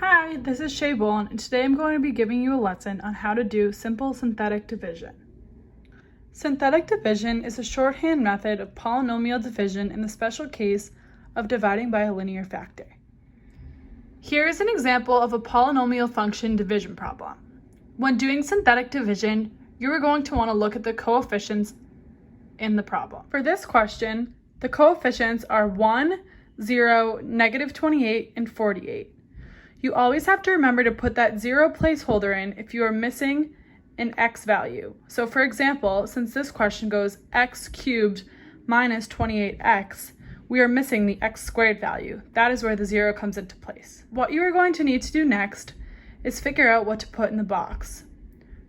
Hi, this is Shay Bowen, and today I'm going to be giving you a lesson on how to do simple synthetic division. Synthetic division is a shorthand method of polynomial division in the special case of dividing by a linear factor. Here is an example of a polynomial function division problem. When doing synthetic division, you are going to want to look at the coefficients in the problem. For this question, the coefficients are 1, 0, -28, and 48. You always have to remember to put that 0 placeholder in if you are missing an x value. So for example, since this question goes x cubed minus 28x, we are missing the x squared value. That is where the 0 comes into place. What you are going to need to do next is figure out what to put in the box.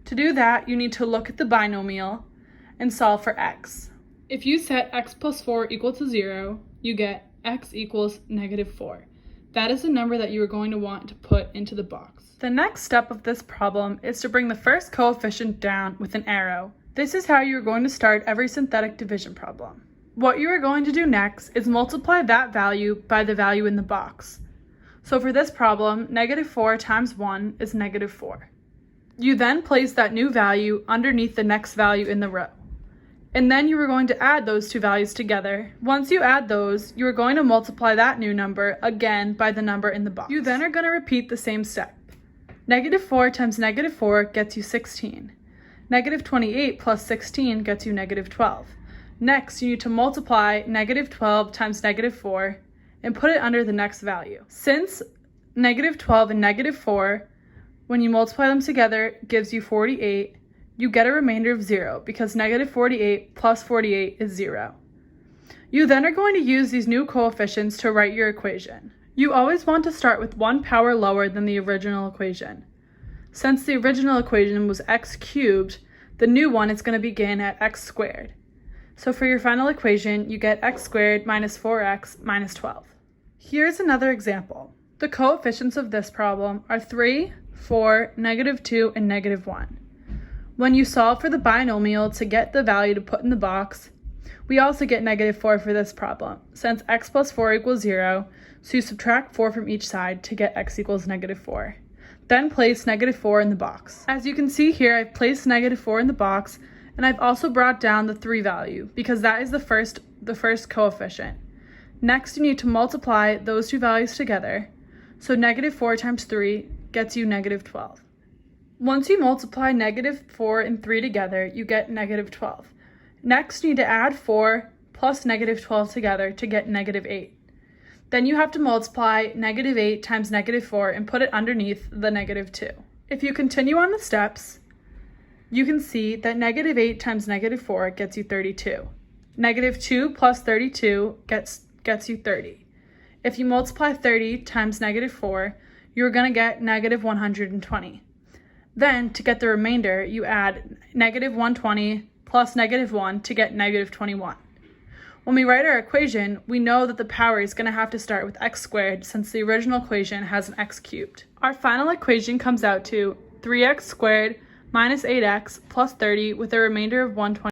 To do that, you need to look at the binomial and solve for x. If you set x plus 4 equal to 0, you get x equals -4. That is the number that you are going to want to put into the box. The next step of this problem is to bring the first coefficient down with an arrow. This is how you are going to start every synthetic division problem. What you are going to do next is multiply that value by the value in the box. So for this problem, -4 times 1 is -4. You then place that new value underneath the next value in the row. And then you are going to add those two values together. Once you add those, you are going to multiply that new number again by the number in the box. You then are going to repeat the same step. -4 times -4 gets you 16. -28 plus 16 gets you -12. Next, you need to multiply -12 times -4 and put it under the next value. Since -12 and -4, when you multiply them together, gives you 48, you get a remainder of 0 because -48 plus 48 is 0. You then are going to use these new coefficients to write your equation. You always want to start with one power lower than the original equation. Since the original equation was x cubed, the new one is going to begin at x squared. So for your final equation, you get x squared minus 4x minus 12. Here's another example. The coefficients of this problem are 3, 4, -2, and -1. When you solve for the binomial to get the value to put in the box, we also get -4 for this problem, since x plus 4 equals 0, so you subtract 4 from each side to get x equals -4. Then place -4 in the box. As you can see here, I've placed -4 in the box, and I've also brought down the 3 value, because that is the first coefficient. Next, you need to multiply those two values together, so -4 times 3 gets you -12. Once you multiply -4 and 3 together, you get -12. Next, you need to add 4 plus -12 together to get -8. Then you have to multiply -8 times -4 and put it underneath the -2. If you continue on the steps, you can see that -8 times -4 gets you 32. -2 plus 32 gets you 30. If you multiply 30 times -4, you're going to get -120. Then, to get the remainder, you add -120 plus -1 to get -21. When we write our equation, we know that the power is going to have to start with x squared since the original equation has an x cubed. Our final equation comes out to 3x squared minus 8x plus 30 with a remainder of 120.